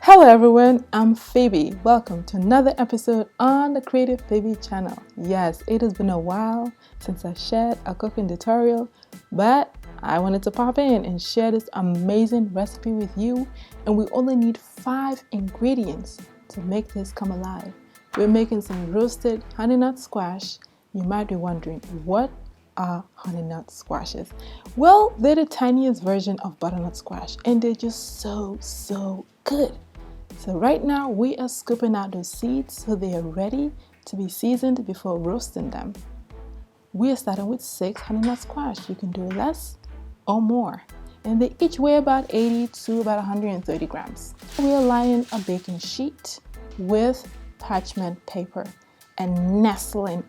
Hello everyone, I'm Phoebe. Welcome to another episode on the Creative Phoebe channel. Yes, it has been a while since I shared a cooking tutorial, but I wanted to pop in and share this amazing recipe with you. And we only need 5 ingredients to make this come alive. We're making some roasted honeynut squash. You might be wondering, what are honeynut squashes? Well, they're the tiniest version of butternut squash and they're just so good. So right now we are scooping out those seeds so they are ready to be seasoned before roasting them. We are starting with 6 honeynut squash. You can do less or more. And they each weigh about 80 to about 130 grams. We are lining a baking sheet with parchment paper and nestling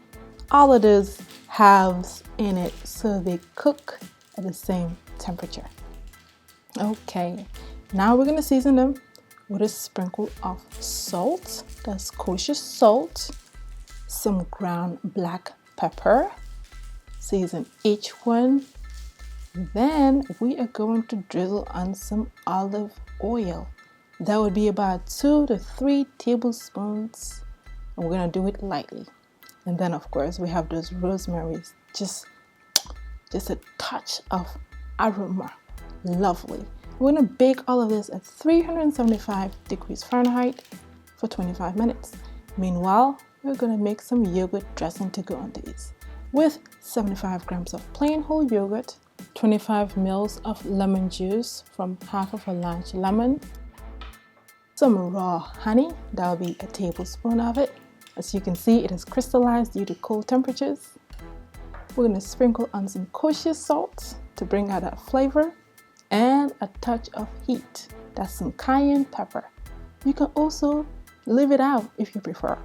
all of those halves in it so they cook at the same temperature. Okay, now we're going to season them with a sprinkle of salt, that's kosher salt, some ground black pepper, season each one. Then we are going to drizzle on some olive oil. That would be about 2 to 3 tablespoons, and we're going to do it lightly. And then of course we have those rosemaries, just a touch of aroma. Lovely. We're going to bake all of this at 375 degrees Fahrenheit for 25 minutes. Meanwhile, we're going to make some yogurt dressing to go on these with 75 grams of plain whole yogurt, 25 ml of lemon juice from half of a large lemon, some raw honey, that will be a tablespoon of it. As you can see, it has crystallized due to cold temperatures. We're going to sprinkle on some kosher salt to bring out that flavor, and a touch of heat. That's some cayenne pepper. You can also leave it out if you prefer.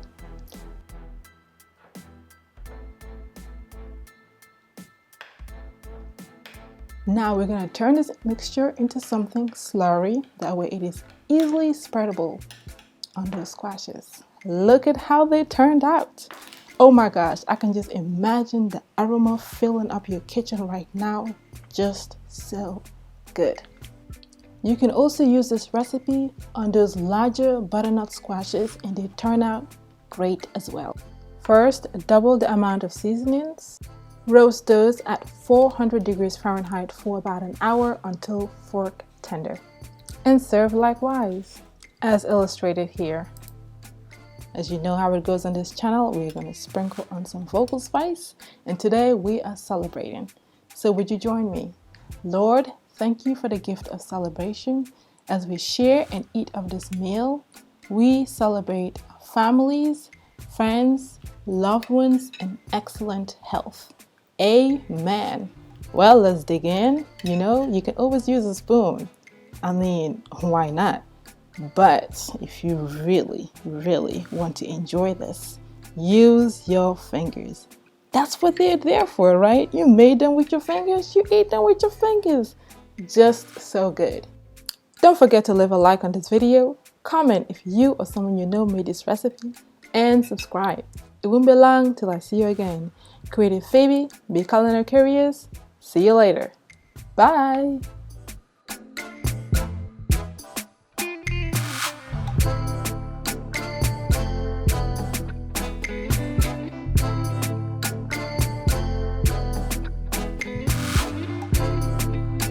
Now we're going to turn this mixture into something slurry. That way it is easily spreadable on those squashes. Look at how they turned out. Oh my gosh, I can just imagine the aroma filling up your kitchen right now. Just so good. You can also use this recipe on those larger butternut squashes and they turn out great as well. First, double the amount of seasonings. Roast those at 400 degrees Fahrenheit for about an hour until fork tender. And serve likewise, as illustrated here. As you know how it goes on this channel, we're going to sprinkle on some vocal spice, and today we are celebrating. So would you join me? Lord, thank you for the gift of celebration. As we share and eat of this meal, we celebrate families, friends, loved ones, and excellent health. Amen. Well, let's dig in. You know, you can always use a spoon. I mean, why not? But if you really want to enjoy this, use your fingers. That's what they're there for, right? You made them with your fingers, you ate them with your fingers. Just so good. Don't forget to leave a like on this video, comment if you or someone you know made this recipe, and subscribe. It won't be long till I see you again. Creative Phoebe, be culinary curious. See you later. Bye.